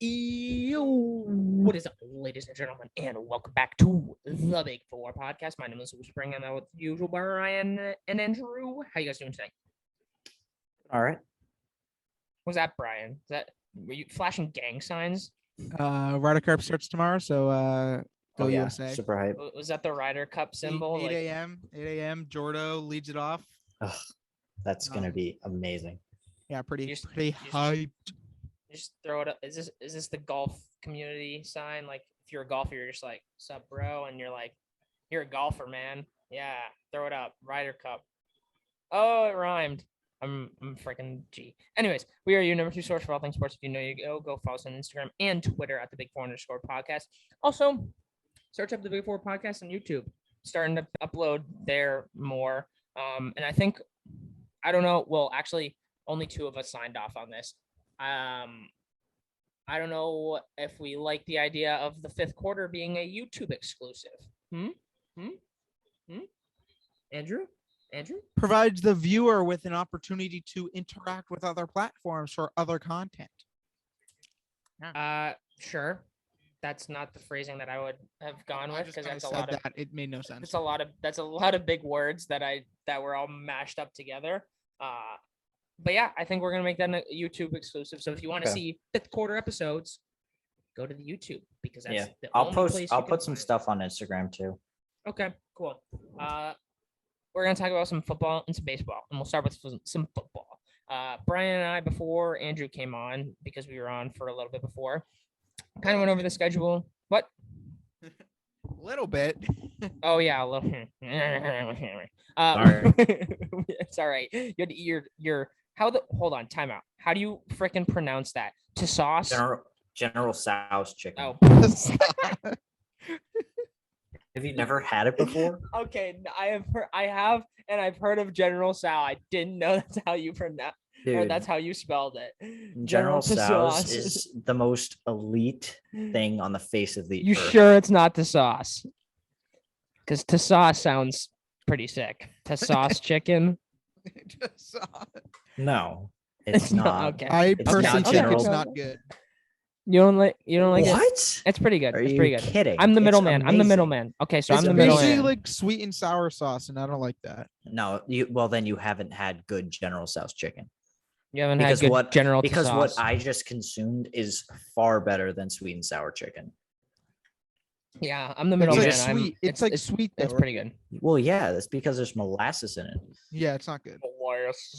Yo, what is up, ladies and gentlemen, and welcome back to the Big Four podcast. My name is Spring, and I'm with the usual Brian and Andrew. How you guys doing today? All right. Was that Brian? Were you flashing gang signs? Ryder Cup starts tomorrow, so go yeah, USA. super hype. Was that the Ryder Cup symbol? 8 a.m. 8 a.m. Jordo leads it off. Ugh, that's gonna be amazing. Yeah, pretty You hyped. just throw it up. Is this the golf community sign? Like, if you're a golfer, you're just like, "Sup, bro," and you're like, "You're a golfer, man." Yeah, throw it up. Ryder Cup. Oh, it rhymed. I'm freaking G. Anyways, we are your number 2 source for all things sports. If you know you go follow us on Instagram and Twitter at the Big Four _ podcast. Also, search up the Big Four podcast on YouTube. Starting to upload there more. And I think, I don't know. Well, actually, only 2 of us signed off on this. I don't know if we like the idea of the 5th quarter being a YouTube exclusive. Andrew? Provides the viewer with an opportunity to interact with other platforms for other content. Sure. That's not the phrasing that I would have gone with, because that's a lot of it made no sense. That's a lot of big words that were all mashed up together. But yeah, I think we're gonna make that a YouTube exclusive. So if you want to see 5th quarter episodes, go to the YouTube, because that's the I'll only post. place I'll you put can some find it. stuff on Instagram too. Okay, cool. We're gonna talk about some football and some baseball, and we'll start with some football. Brian and I, before Andrew came on, because we were on for a little bit before, kind of went over the schedule. What? A little bit. Oh yeah, a little. Sorry. It's all right. You had to eat your hold on, time out. How do you freaking pronounce that? To sauce? General Tso's chicken. Oh. Have you never had it before? Okay, I have, and I've heard of General Tso. I didn't know that's how you pronounce, or that's how you spelled it. General Tso's Tso's is the most elite thing on the face of the You earth. sure it's not the sauce? Because to sauce sounds pretty sick. To sauce chicken? No, it's not. Okay. I It's personally not think general. it's not good. You don't like it? What? It's pretty good. Are It's you pretty good. kidding? I'm the It's middleman. I'm the amazing. middleman. Okay, so It's I'm the basically middleman. like sweet and sour sauce, and I don't like that. No, then you haven't had good General Tso's chicken. You haven't Because had good what? General Because Tso what sauce. I just consumed is far better than sweet and sour chicken. Yeah, I'm the It's middleman. like sweet. It's like sweet. It's though, pretty good. Well, yeah, that's because there's molasses in it. Yeah, it's not good.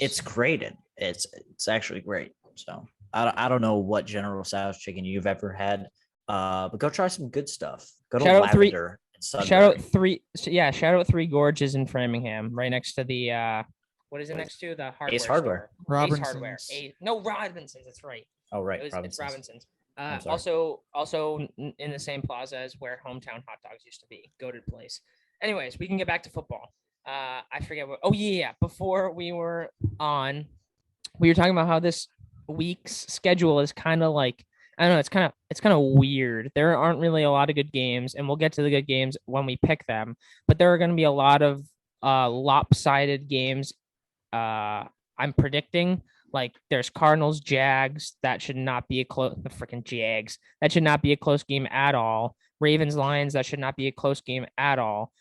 It's grated. It's actually great. So I don't know what General Tso's chicken you've ever had, but go try some good stuff. Go to Shout out Three- Lavender and Sunbury. Shout out Three Gorges in Framingham, right next to the what is it next to? The hardware Ace Hardware. store. Ace Hardware. Robinson's. No, Robinson's, that's right. Oh right, It's Robinson's. I'm sorry. Also in the same plaza as where Hometown Hot Dogs used to be. Goated place. Anyways, we can get back to football. I forget what. Oh yeah. Before we were on, we were talking about how this week's schedule is kind of like, I don't know. It's kind of weird. There aren't really a lot of good games, and we'll get to the good games when we pick them. But there are going to be a lot of lopsided games. I'm predicting. Like, there's Cardinals, Jags. That should not be the freaking Jags. That should not be a close game at all. Ravens, Lions. That should not be a close game at all.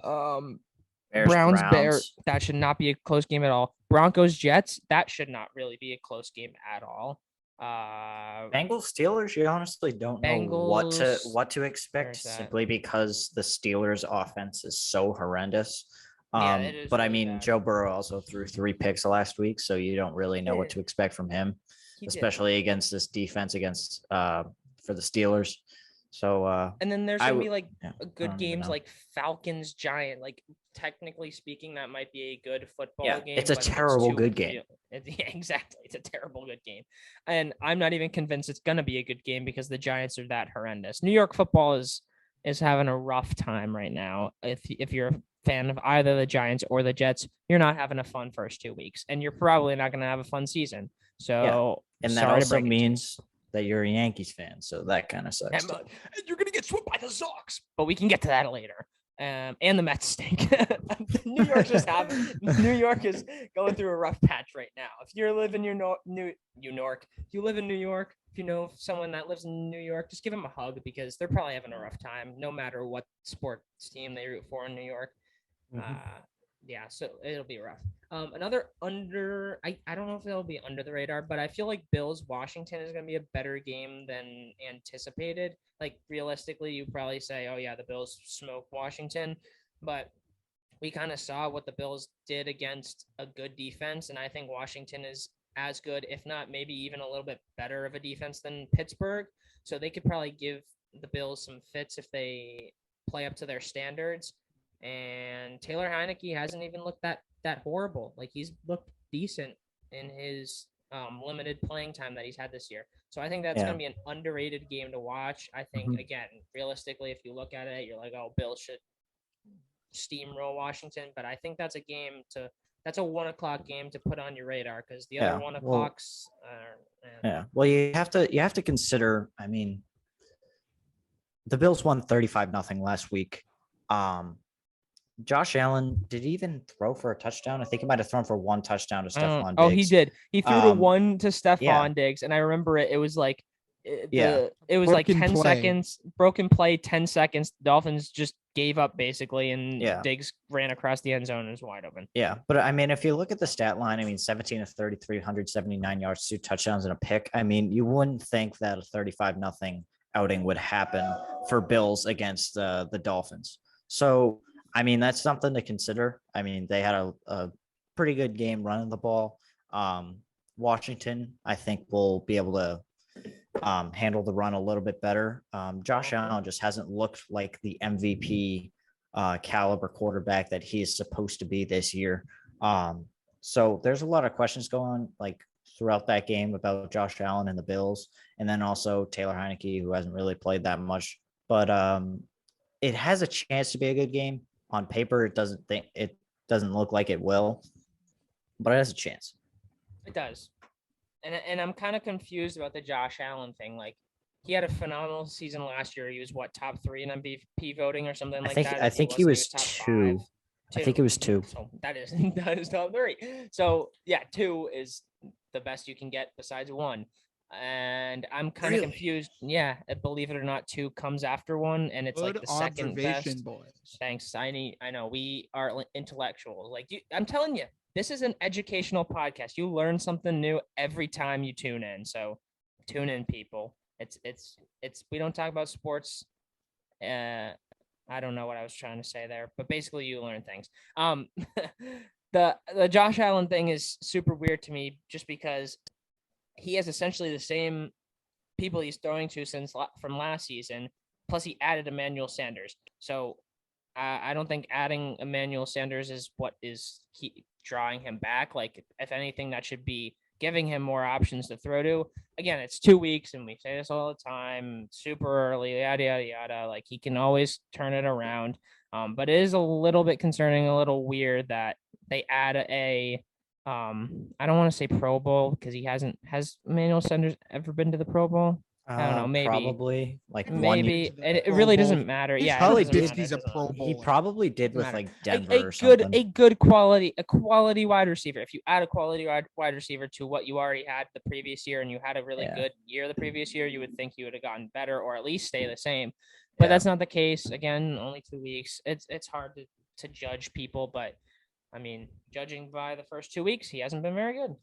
Browns, Bears. That should not be a close game at all. Broncos, Jets. That should not really be a close game at all. Bengals, Steelers. You honestly don't know what to expect, simply because the Steelers' offense is so horrendous. But I mean, bad. Joe Burrow also threw 3 picks last week, so you don't really know what to expect from him, especially against this defense for the Steelers. So and then there's gonna be like good games like Falcons, Giant. Like, technically speaking, that might be a good football game. It's a terrible good game. Yeah, exactly. It's a terrible good game, and I'm not even convinced it's gonna be a good game because the Giants are that horrendous. New York football is having a rough time right now. If you're a fan of either the Giants or the Jets, you're not having a fun first 2 weeks, and you're probably not going to have a fun season. So, and that also means that you're a Yankees fan, so that kind of sucks. And you're going to get swept by the Sox, but we can get to that later. And the Mets stink. New York is going through a rough patch right now. If you live in New York, if you know someone that lives in New York, just give them a hug because they're probably having a rough time, no matter what sports team they root for in New York. Yeah, so it'll be rough. Another I don't know if it'll be under the radar, but I feel like Bills Washington is going to be a better game than anticipated. Like realistically, you probably say, oh yeah, the Bills smoke Washington, but we kind of saw what the Bills did against a good defense, and I think Washington is as good, if not maybe even a little bit better of a defense than Pittsburgh. So they could probably give the Bills some fits if they play up to their standards. And Taylor Heineke hasn't even looked that horrible. Like he's looked decent in his limited playing time that he's had this year. So I think that's going to be an underrated game to watch. I think again, realistically, if you look at it, you're like, oh, Bills should steamroll Washington, but I think that's a game that's a 1 o'clock game to put on your radar because the other 1 o'clocks are. Well, you have to consider. I mean, the Bills won 35-0 last week. Josh Allen, did he even throw for a touchdown? I think he might have thrown for one touchdown to Stephon Diggs. Oh, he did. He threw to one to Stephon Diggs, and I remember it. It was like it was broken like 10 seconds, broken play, 10 seconds. Dolphins just gave up basically, and Diggs ran across the end zone and was wide open. Yeah, but I mean, if you look at the stat line, I mean, 17 of 33, 179 yards, 2 touchdowns, and a pick. I mean, you wouldn't think that a 35-0 outing would happen for Bills against the Dolphins. So, I mean, that's something to consider. I mean, they had a pretty good game running the ball. Washington, I think, will be able to handle the run a little bit better. Josh Allen just hasn't looked like the MVP caliber quarterback that he is supposed to be this year. So there's a lot of questions going like throughout that game about Josh Allen and the Bills, and then also Taylor Heineke, who hasn't really played that much. But it has a chance to be a good game. On paper, it doesn't look like it will, but it has a chance. It does. And I'm kind of confused about the Josh Allen thing. Like, he had a phenomenal season last year. He was top 3 in MVP voting or something like that. I think he was 2. I think it was 2. So that is top 3. So yeah, 2 is the best you can get besides 1. And I'm kind of confused. Yeah, believe it or not, 2 comes after 1, and it's good like the second best. Boys. Thanks. I know we are intellectuals. Like I'm telling you, this is an educational podcast. You learn something new every time you tune in. So tune in, people. It's we don't talk about sports. I don't know what I was trying to say there, but basically you learn things. The Josh Allen thing is super weird to me just because he has essentially the same people he's throwing to from last season. Plus he added Emmanuel Sanders. So I don't think adding Emmanuel Sanders is what is drawing him back. Like, if anything, that should be giving him more options to throw to. Again, it's 2 weeks, and we say this all the time, super early, yada, yada, yada. Like, he can always turn it around. But it is a little bit concerning, a little weird that they add I don't want to say Pro Bowl because has Emmanuel Sanders ever been to the Pro Bowl? I don't know, maybe probably like maybe it really doesn't matter. He's yeah, probably did. He's a Pro Bowl. He probably did with like Denver or something. A good quality wide receiver. If you add a quality wide receiver to what you already had the previous year, and you had a really good year the previous year, you would think you would have gotten better or at least stay the same. But that's not the case. Again, only 2 weeks. It's hard to judge people, but I mean, judging by the first 2 weeks, he hasn't been very good.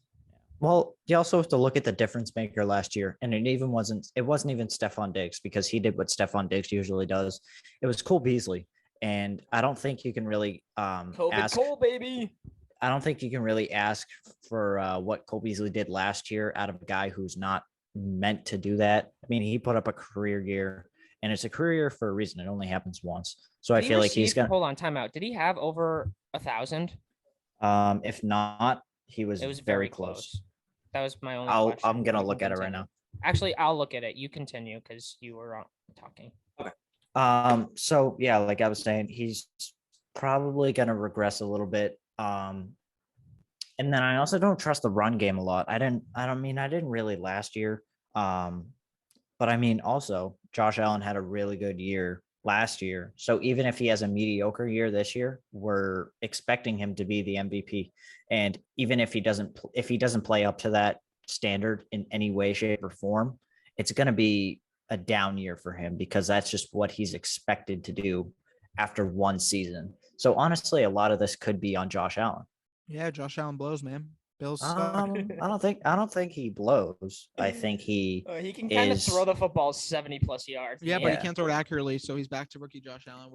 Well, you also have to look at the difference maker last year, and it wasn't even Stephon Diggs because he did what Stephon Diggs usually does. It was Cole Beasley, and I don't think you can really Cole, baby. I don't think you can really ask for what Cole Beasley did last year out of a guy who's not meant to do that. I mean, he put up a career year, and it's a career year for a reason. It only happens once, so I feel like he's gonna hold on. Timeout. Did he have over 1,000? If not, it was very close. That was my only question. I'm going to look at it right now. Actually, I'll look at it. You continue because you were talking. Okay. So yeah, like I was saying, he's probably going to regress a little bit. And then I also don't trust the run game a lot. I didn't really last year. But I mean, also Josh Allen had a really good year last year. So even if he has a mediocre year this year, we're expecting him to be the MVP. And even if he doesn't play up to that standard in any way, shape, or form, it's going to be a down year for him because that's just what he's expected to do after one season. So honestly, a lot of this could be on Josh Allen. Yeah, Josh Allen blows, man. Bills. I don't think he blows. I think he can kind of throw the football 70+ yards. Yeah, but he can't throw it accurately, so he's back to rookie Josh Allen.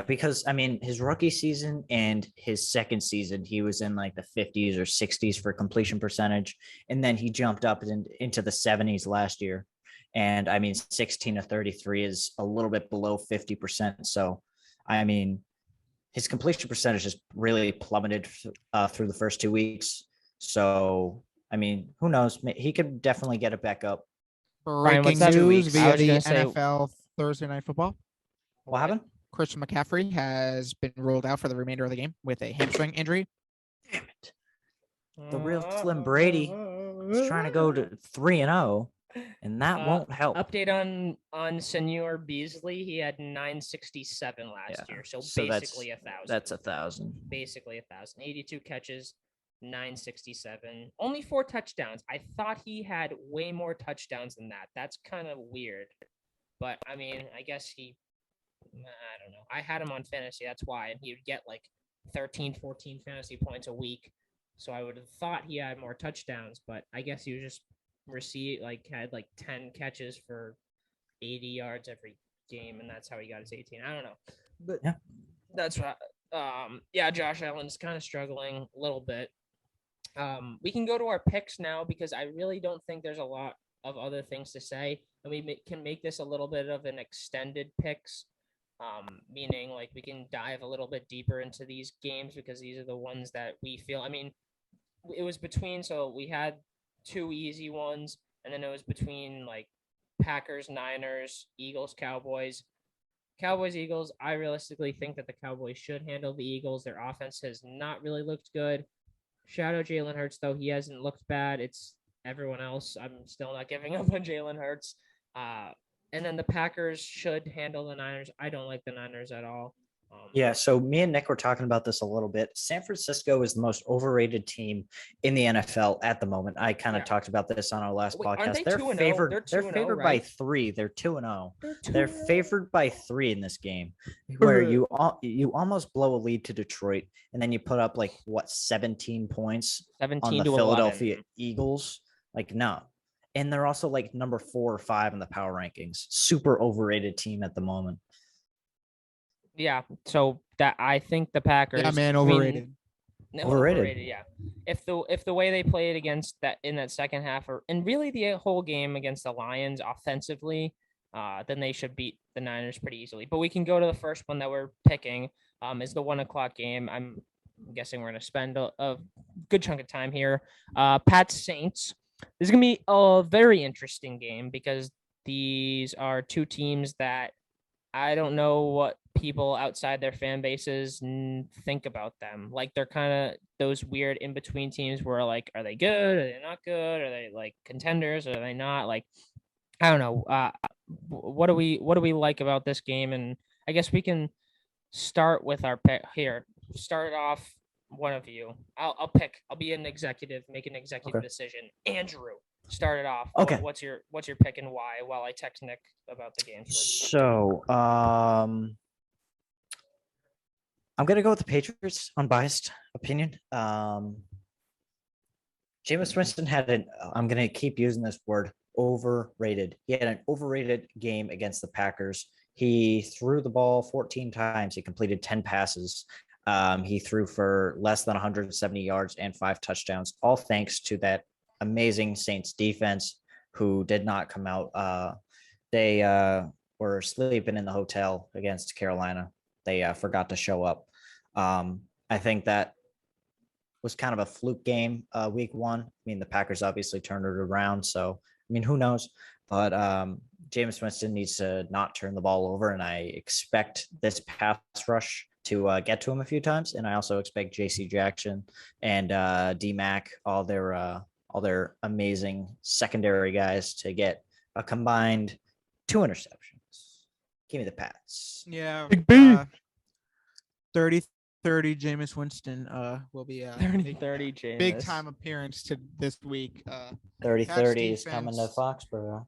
Because I mean, his rookie season and his second season, he was in like the 50s or 60s for completion percentage, and then he jumped up into the 70s last year. And I mean, 16 to 33 is a little bit below 50%. So, I mean, his completion percentage just really plummeted through the first 2 weeks. So, I mean, who knows? He could definitely get it back up. Breaking news via the NFL Thursday Night Football. What happened? Christian McCaffrey has been ruled out for the remainder of the game with a hamstring injury. Damn it. The real Slim Brady is trying to go to 3-0. And that won't help. Update on Senor Beasley. He had 967 last year. So basically 1,000. That's 1,000. Basically 1,000. 82 catches, 967. Only 4 touchdowns. I thought he had way more touchdowns than that. That's kind of weird. But, I mean, I guess I don't know. I had him on fantasy. That's why. And he would get like 13, 14 fantasy points a week. So I would have thought he had more touchdowns. But I guess he was just had 10 catches for 80 yards every game, and that's how he got his 18. I don't know, but yeah, that's right. Josh Allen's kind of struggling a little bit. We can go to our picks now because I really don't think there's a lot of other things to say, and we can make this a little bit of an extended picks, meaning like we can dive a little bit deeper into these games because these are the ones that we feel. I mean, it was between, so we had 2 easy ones, and then it was between like Packers, Niners, Eagles, Cowboys. Eagles, I realistically think that the Cowboys should handle the Eagles. Their offense has not really looked good. Shout out Jalen Hurts, though. He hasn't looked bad. It's everyone else. I'm still not giving up on Jalen Hurts. And then the Packers should handle the Niners. I don't like the Niners at all. So me and Nick were talking about this a little bit. San Francisco is the most overrated team in the NFL at the moment. I kind of talked about this on our last podcast. They're favored. They're favored by 3. They're 2-0. They're favored by 3 in this game, where you almost blow a lead to Detroit, and then you put up 17 points 17 on the to Philadelphia 11. Eagles. No. And they're also number 4 or 5 in the power rankings. Super overrated team at the moment. Yeah, so that I think the Packers. Yeah, man, overrated. Overrated. Yeah. If the way they played against that in that second half, and really the whole game against the Lions offensively, then they should beat the Niners pretty easily. But we can go to the first one that we're picking. Is the 1:00 game. I'm guessing we're gonna spend a good chunk of time here. Pats Saints. This is gonna be a very interesting game because these are 2 teams that I don't know what people outside their fan bases think about them. Like they're kind of those weird in between teams where are they good? Are they not good? Are they contenders? Are they not? I don't know. What do we like about this game? And I guess we can start with our pick here. Start off one of you. I'll pick. I'll be an executive, make an executive decision. Andrew, start it off. Okay. What's your pick and why? While I text Nick about the game. So, I'm going to go with the Patriots, unbiased opinion. Jameis Winston I'm going to keep using this word, overrated. He had an overrated game against the Packers. He threw the ball 14 times. He completed 10 passes. He threw for less than 170 yards and 5 touchdowns, all thanks to that amazing Saints defense who did not come out. They were sleeping in the hotel against Carolina. They forgot to show up. I think that was kind of a fluke game week 1. I mean, the Packers obviously turned it around. So, I mean, who knows? But Jameis Winston needs to not turn the ball over. And I expect this pass rush to get to him a few times. And I also expect JC Jackson and D-Mac, all their amazing secondary guys to get a combined 2 interceptions. Give me the Pats. Yeah. Big B. 33 30 Jameis Winston will be 30 Jameis. Big time appearance to this week. 30-30 is coming to Foxborough.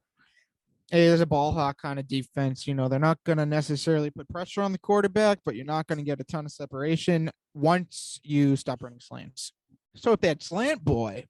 It is a ball hawk kind of defense. You know, they're not going to necessarily put pressure on the quarterback, but you're not going to get a ton of separation once you stop running slants. So if they had slant boy,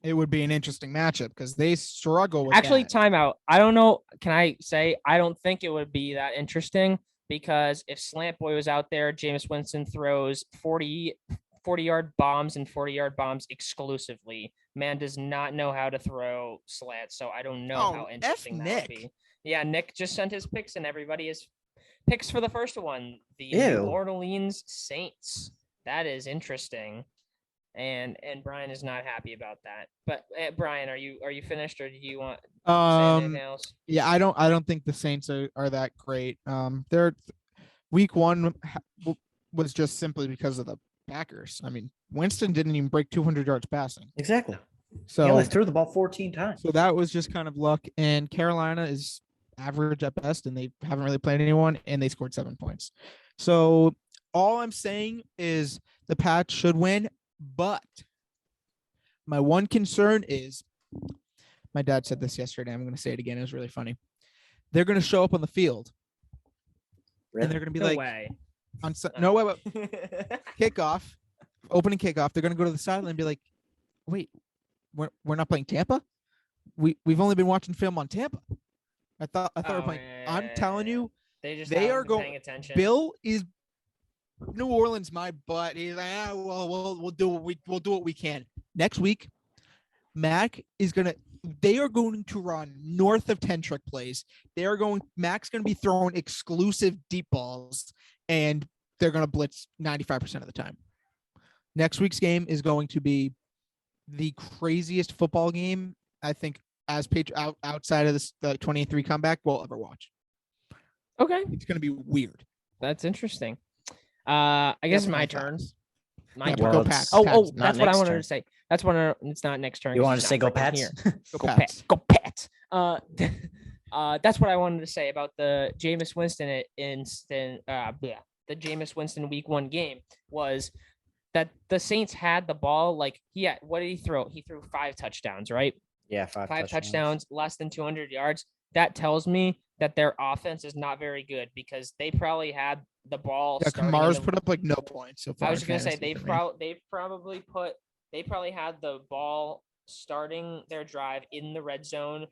it would be an interesting matchup because they struggle with Actually, that. Timeout. I don't know. Can I say I don't think it would be that interesting because if Slant Boy was out there, Jameis Winston throws 40-yard bombs and 40-yard bombs exclusively. Man does not know how to throw slants, so I don't know how interesting that would be. Yeah, Nick just sent his picks, and everybody has picks for the first one. The New Orleans Saints. That is interesting. And Brian is not happy about that. But Brian, are you finished, or do you want to say anything else? Yeah, I don't think the Saints are that great. Their week 1 was just simply because of the Packers. I mean, Winston didn't even break 200 yards passing. Exactly. So he only threw the ball 14 times. So that was just kind of luck. And Carolina is average at best, and they haven't really played anyone, and they scored 7 points. So all I'm saying is the Pats should win, but my one concern is, my dad said this yesterday. I'm going to say it again. It was really funny. They're going to show up on the field, and they're going to be kickoff, opening kickoff. They're going to go to the sideline and be like, "Wait, we're not playing Tampa. We've only been watching film on Tampa. I thought we're playing. I'm telling you, they are going. Paying attention. Bill is New Orleans, my butt. He's like, we'll do what we can. Next week, they are going to run north of 10 trick plays. Mac's going to be throwing exclusive deep balls, and they're going to blitz 95% of the time. Next week's game is going to be the craziest football game, I think, as outside of the 23 comeback we'll ever watch. Okay. It's going to be weird. That's interesting. I guess my turn. Go Pats. That's what I wanted to say. That's when it's not next turn. You want to say go Pats? Go Pats. Go Pats. That's what I wanted to say about the Jameis Winston the Jameis Winston week 1 game was that the Saints had the ball. Like what did he throw? He threw 5 touchdowns, right? Yeah, 5 touchdowns, less than 200 yards. That tells me that their offense is not very good because they probably had the ball. Yeah, Kamara's put up like no points so far. I was going to say they probably had the ball starting their drive in the red zone.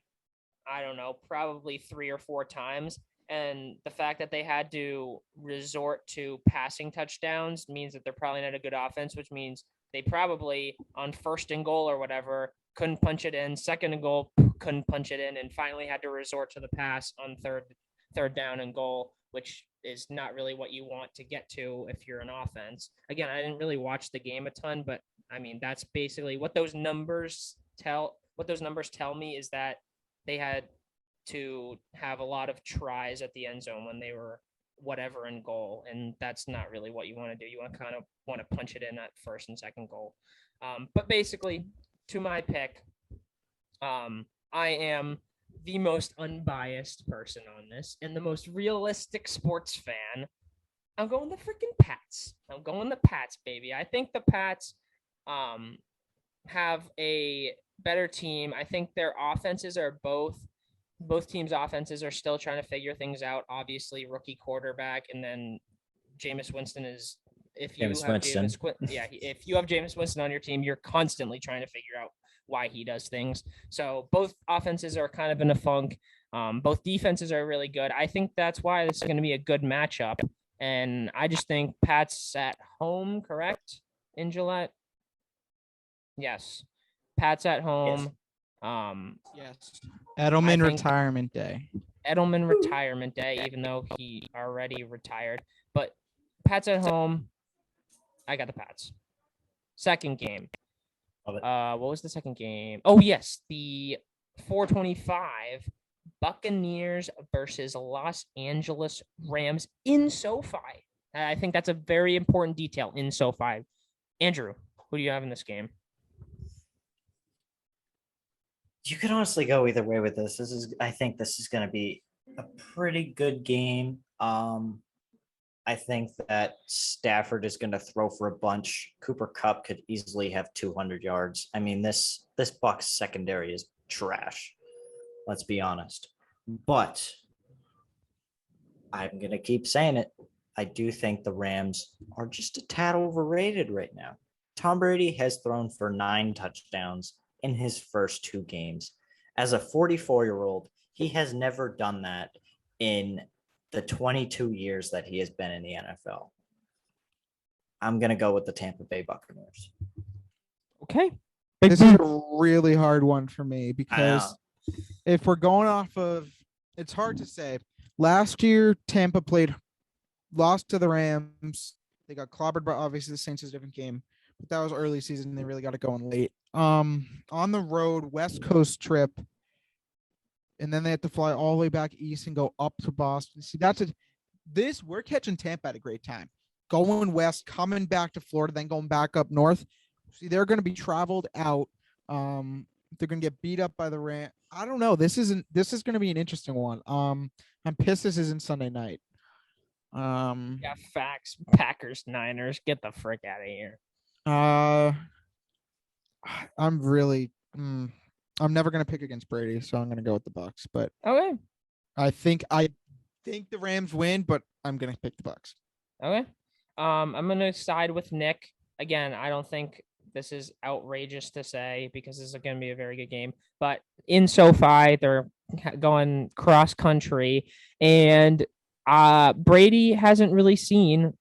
I don't know, probably 3 or 4 times. And the fact that they had to resort to passing touchdowns means that they're probably not a good offense, which means they probably on 1st and goal or whatever couldn't punch it in, 2nd and goal couldn't punch it in, and finally had to resort to the pass on third down and goal, which is not really what you want to get to if you're an offense. Again, I didn't really watch the game a ton, but I mean, that's basically what those numbers tell me is that they had to have a lot of tries at the end zone when they were whatever in goal, and that's not really what you want to do. You want to punch it in at 1st and 2nd goal. But basically, to my pick, I am the most unbiased person on this and the most realistic sports fan. I'm going the freaking Pats. I'm going the Pats, baby. I think the Pats have a better team. I think their offenses are both teams' offenses are still trying to figure things out. Obviously, rookie quarterback, and then Jameis Winston is if you have Jameis Winston on your team, you're constantly trying to figure out why he does things. So both offenses are kind of in a funk. Both defenses are really good. I think that's why this is going to be a good matchup. And I just think Pats at home, correct? In Gillette? Yes. Pats at home. Yes. Edelman retirement day. Edelman retirement day, even though he already retired. But Pats at home. I got the Pats. Second game. What was the second game? Oh, yes. The 425 Buccaneers versus Los Angeles Rams in SoFi. I think that's a very important detail in SoFi. Andrew, who do you have in this game? You could honestly go either way with this. I think this is going to be a pretty good game. I think that Stafford is going to throw for a bunch. Cooper Kupp could easily have 200 yards. I mean, this Bucs secondary is trash. Let's be honest. But I'm going to keep saying it. I do think the Rams are just a tad overrated right now. Tom Brady has thrown for 9 touchdowns in his first 2 games. As a 44-year-old, he has never done that in the 22 years that he has been in the NFL. I'm going to go with the Tampa Bay Buccaneers. Okay. This is a really hard one for me because if we're going off of, it's hard to say. Last year, Tampa lost to the Rams. They got clobbered by, obviously, the Saints is a different game. But that was early season. They really got it going late. On the road, West Coast trip. And then they have to fly all the way back east and go up to Boston. See, we're catching Tampa at a great time. Going west, coming back to Florida, then going back up north. See, they're going to be traveled out. They're going to get beat up by the Rams. I don't know. This is going to be an interesting one. I'm pissed this isn't Sunday night. Yeah, facts. Packers, Niners, get the frick out of here. I'm never going to pick against Brady, so I'm going to go with the Bucs. But okay, I think the Rams win, but I'm going to pick the Bucs. Okay, I'm going to side with Nick again. I don't think this is outrageous to say because this is going to be a very good game. But in SoFi, they're going cross country, and Brady hasn't really seen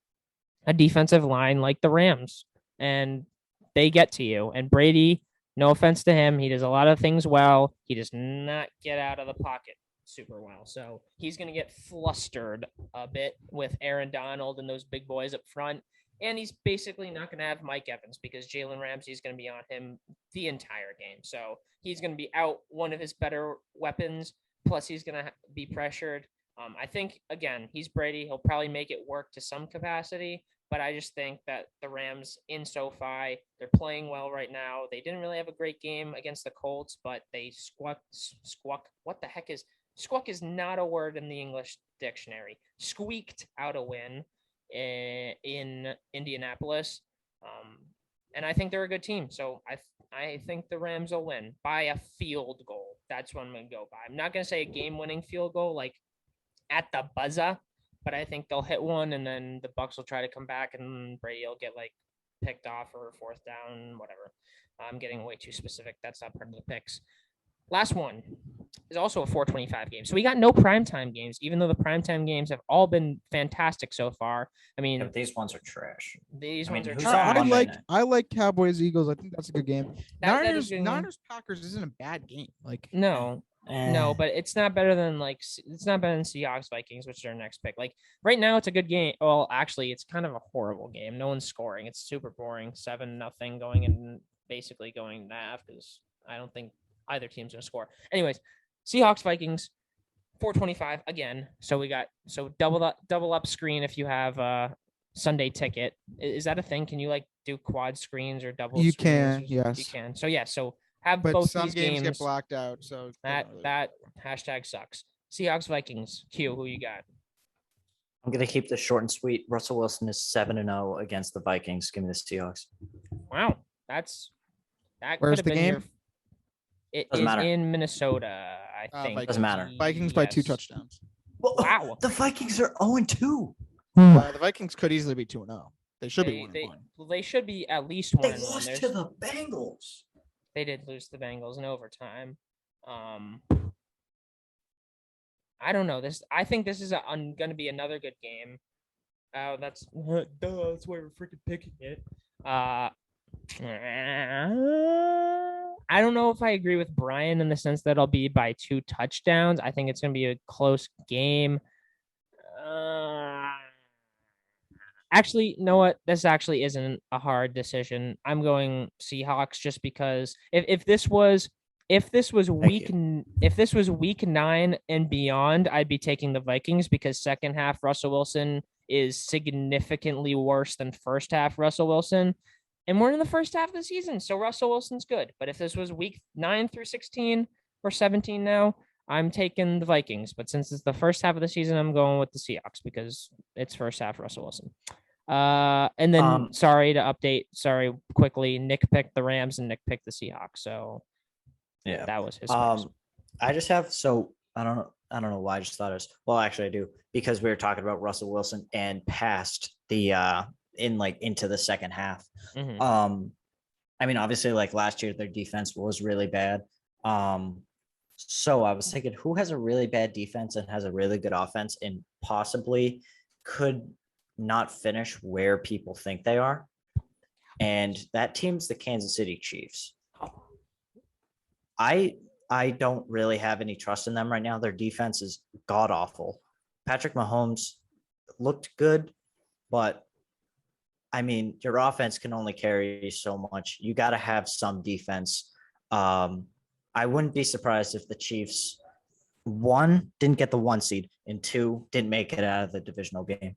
a defensive line like the Rams, and they get to you. And Brady, no offense to him, he does a lot of things well. He does not get out of the pocket super well. So he's going to get flustered a bit with Aaron Donald and those big boys up front. And he's basically not going to have Mike Evans because Jalen Ramsey is going to be on him the entire game. So he's going to be out one of his better weapons. Plus, he's going to be pressured. I think, again, he's Brady. He'll probably make it work to some capacity. But I just think that the Rams in SoFi, they're playing well right now. They didn't really have a great game against the Colts, but they squawk. What the heck is squawk? Is not a word in the English dictionary. Squeaked out a win in Indianapolis, and I think they're a good team. So I think the Rams will win by a field goal. That's what I'm going to go by. I'm not going to say a game-winning field goal like at the buzzer, but I think they'll hit one, and then the Bucs will try to come back, and Brady will get like picked off or 4th down, whatever. I'm getting way too specific. That's not part of the picks. Last one is also a 4:25 game. So we got no primetime games, even though the primetime games have all been fantastic so far. I mean, these ones are trash. These ones are trash. I like Cowboys Eagles. I think that's a good game. Niners Packers isn't a bad game. Like no, but it's not better than Seahawks Vikings, which is our next pick. Like right now, it's a good game. Well, actually, it's kind of a horrible game. No one's scoring. It's super boring. 7-0 going and basically going to half because I don't think either team's gonna score. Anyways, Seahawks Vikings 4:25 again. So we got double up screen if you have a Sunday ticket. Is that a thing? Can you like do quad screens or double? You screens? can, yes. You can. So yeah, so have but both some these games get blacked out. So that hashtag sucks. Seahawks Vikings. Q, who you got? I'm gonna keep this short and sweet. Russell Wilson is 7-0 against the Vikings. Give me the Seahawks. Wow, that Where's could have the been game? It is in Minnesota, I think. Doesn't matter. Vikings by 2 touchdowns. Well, wow. The Vikings are 0-2. The Vikings could easily be 2-0. They should be 1-1. They should be at least 1-1. They lost to the Bengals. They did lose to the Bengals in overtime. I don't know. I think this is going to be another good game. That's why we're freaking picking it. I don't know if I agree with Brian in the sense that it'll be by 2 touchdowns. I think it's going to be a close game. Actually, you know what? This actually isn't a hard decision. I'm going Seahawks just because if this was week 9 and beyond, I'd be taking the Vikings because second half Russell Wilson is significantly worse than first half Russell Wilson. And we're in the first half of the season, so Russell Wilson's good. But if this was week 9 through 16 or 17 now, I'm taking the Vikings, but since it's the first half of the season, I'm going with the Seahawks because it's first half Russell Wilson. And then sorry to update. Sorry, quickly. Nick picked the Rams and Nick picked the Seahawks. So yeah, that was his. I just have I don't know why I just thought it was. Well, actually, I do because we were talking about Russell Wilson and past the into the second half. Mm-hmm. I mean, obviously, like last year, their defense was really bad. So I was thinking, who has a really bad defense and has a really good offense and possibly could not finish where people think they are? And that team's the Kansas City Chiefs. I don't really have any trust in them right now. Their defense is god awful. Patrick Mahomes looked good, but I mean, your offense can only carry so much. You got to have some defense. I wouldn't be surprised if the Chiefs, one, didn't get the 1 seed, and 2, didn't make it out of the divisional game.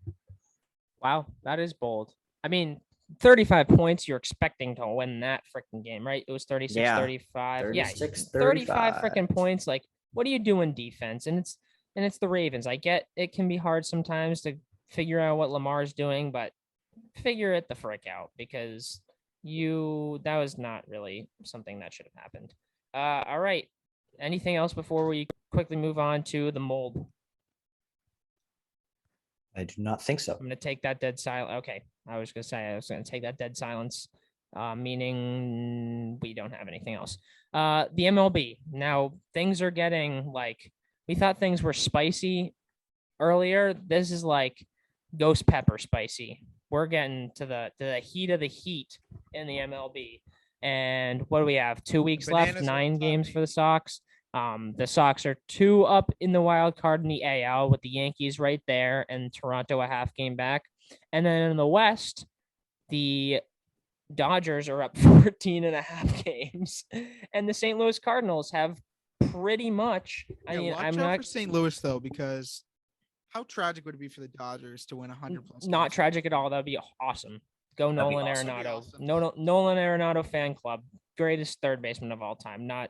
Wow, that is bold. I mean, 35 points, you're expecting to win that freaking game, right? It was 36-35. Yeah, 35 freaking points. Like, what are you doing defense? And it's the Ravens. I get it can be hard sometimes to figure out what Lamar's doing, but figure it the frick out because that was not really something that should have happened. All right. Anything else before we quickly move on to the mold? I do not think so. I'm going to take that dead silence. Okay. I was going to take that dead silence, meaning we don't have anything else. The MLB. Now, things are getting like, we thought things were spicy earlier. This is like ghost pepper spicy. We're getting to the heat of the heat in the MLB. And what do we have? 2 weeks left, 9 games for the Sox. The Sox are 2 up in the wild card in the AL with the Yankees right there and Toronto a half game back. And then in the West, the Dodgers are up 14.5 games. And the St. Louis Cardinals have pretty much. I'm not for St. Louis, though, because how tragic would it be for the Dodgers to win 100 plus? Not tragic at all. That would be awesome. Go Nolan Arenado. Awesome. Nolan Arenado fan club. Greatest third baseman of all time. Not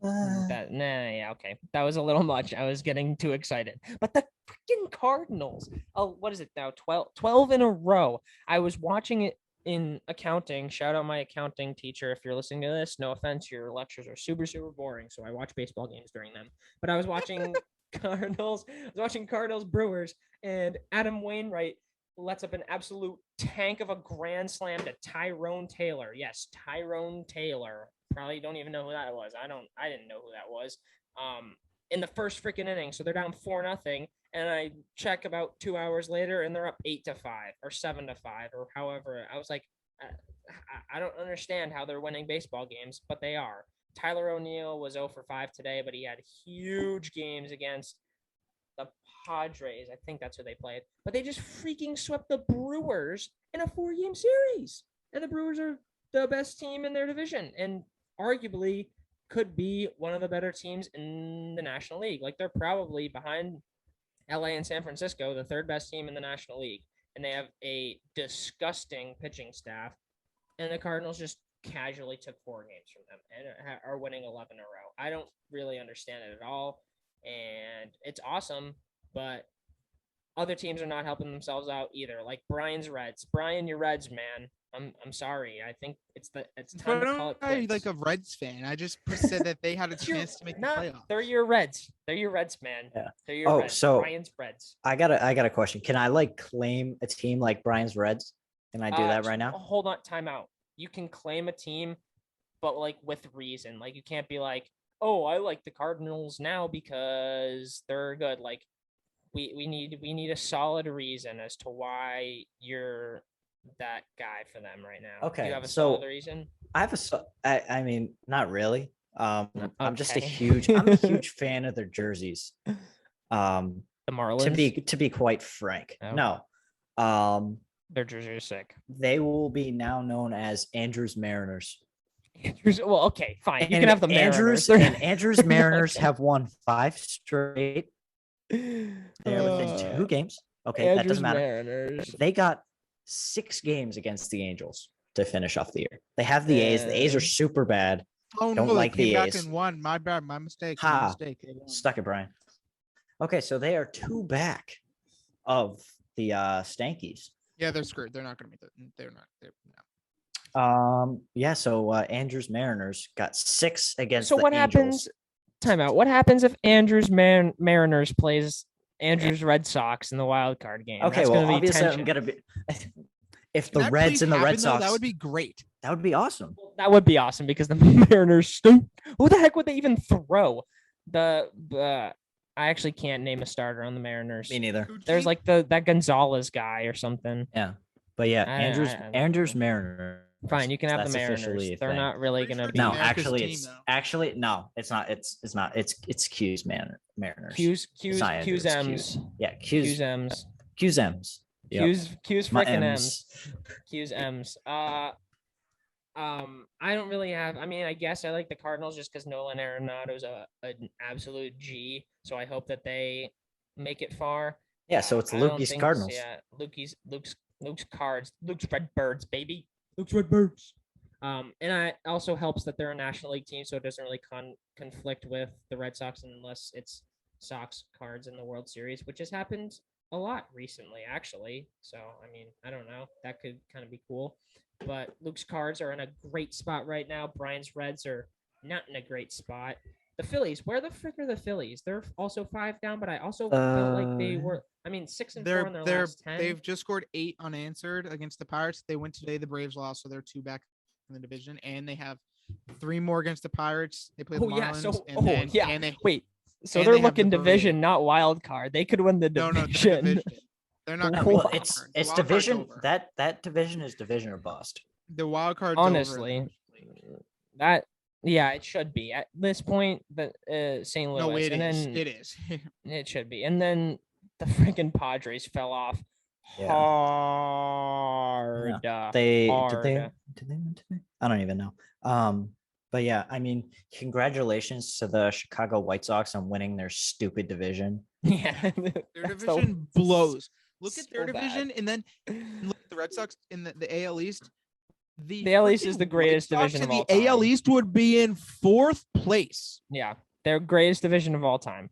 that. Nah, yeah, okay. That was a little much. I was getting too excited. But the freaking Cardinals. Oh, what is it now? 12 in a row. I was watching it in accounting. Shout out my accounting teacher. If you're listening to this, no offense, your lectures are super, super boring. So I watch baseball games during them. But I was watching Cardinals Brewers, and Adam Wainwright lets up an absolute tank of a grand slam to Tyrone Taylor. Yes, Tyrone Taylor. Probably don't even know who that was. I didn't know who that was. In the first freaking inning. So they're down 4-0. And I check about 2 hours later and they're up 8-5 or 7-5 or however. I was like, I don't understand how they're winning baseball games, but they are. Tyler O'Neill was 0 for 5 today, but he had huge games against the Padres. I think that's who they played. But they just freaking swept the Brewers in a 4-game series. And the Brewers are the best team in their division and arguably could be one of the better teams in the National League. Like, they're probably behind LA and San Francisco, the third best team in the National League. And they have a disgusting pitching staff. And the Cardinals just casually took 4 games from them and are winning 11 in a row. I don't really understand it at all. And it's awesome, but other teams are not helping themselves out either. Like Brian's Reds. Brian, your Reds, man. I'm sorry. I think it's time to call it quits. Like a Reds fan. I just said that they had a chance to make the playoffs. They're your Reds. They're your Reds, man. Yeah. They're your Reds. So Brian's Reds. I got a question. Can I claim a team like Brian's Reds? Can I do that right now? Hold on, time out. You can claim a team, but with reason. Like, you can't be like, oh, I like the Cardinals now because they're good. Like, we need a solid reason as to why you're that guy for them right now. Okay. Do you have a solid reason? I mean, not really. I'm just a huge fan of their jerseys. The Marlins. To be quite frank. Oh. No. Their jerseys are sick. They will be now known as Andrews Mariners. Well, okay, fine. You can have the Mariners. Andrews Mariners have won 5 straight. They're within 2 games. Okay, Andrews that doesn't matter. Mariners. They got 6 games against the Angels to finish off the year. They have the A's. The A's are super bad. Oh Don't no, like they the came back A's. and won. My bad, my mistake. Ha. My mistake. They won. Stuck it, Brian. Okay, so they are 2 back of the Stankies. Yeah, they're screwed. They're not going to make it. They're not. No. Yeah. So Andrews Mariners got 6 against. So the what Angels. happens? Timeout. What happens if Andrews Mariners plays Andrews Red Sox in the wild card game? Okay, That's well, gonna be obviously tension. I'm gonna be. If Can the that Reds please and the Red happen, though? Sox, That would be great. that would be awesome. That would be awesome because the Mariners stink. Who the heck would they even throw? I actually can't name a starter on the Mariners. Me neither. There's like that Gonzalez guy or something. Yeah, but yeah, Andrews Mariners. Fine, you can have the That's Mariners. officially a They're thing. not really Pretty gonna sure be. No, America's actually, team, it's not. It's not. It's Q's Mariners. Q's It's not Andrews, M's. Yeah, Q's M's. Q's M's. Yep. Q's My freaking M's. Q's M's. I don't really have. I mean, I guess I like the Cardinals just because Nolan Arenado's an absolute G. So I hope that they make it far. Yeah, so it's Lukey's Cardinals. Yeah, Luke's Cards. Luke's Redbirds, baby. Luke's Redbirds. And it also helps that they're a National League team, so it doesn't really conflict with the Red Sox unless it's Sox Cards in the World Series, which has happened a lot recently, actually. So, I mean, I don't know. That could kind of be cool. But Luke's Cards are in a great spot right now. Brian's Reds are not in a great spot. The Phillies, where the frick are the Phillies? They're also 5 down, but I also felt like they were. I mean, 6 and 4 in their last 10. They've just scored 8 unanswered against the Pirates. They went today. The Braves lost, so they're 2 back in the division, and they have 3 more against the Pirates. They play the Marlins. Wait. So they're looking division, not wild card. They could win the division. No, division. They're not going to well, it's division. That division is division or bust. The wild card. Honestly, it should be at this point. The St. Louis. No, it is. It should be, and then the freaking Padres fell off hard. Yeah. Did they win today? I don't even know. But yeah, I mean, congratulations to the Chicago White Sox on winning their stupid division. Yeah, their division blows. Look at their division, bad. and then look at the Red Sox in the AL East. The AL East is the greatest division of all time. The AL East would be in 4th place. Yeah, their greatest division of all time.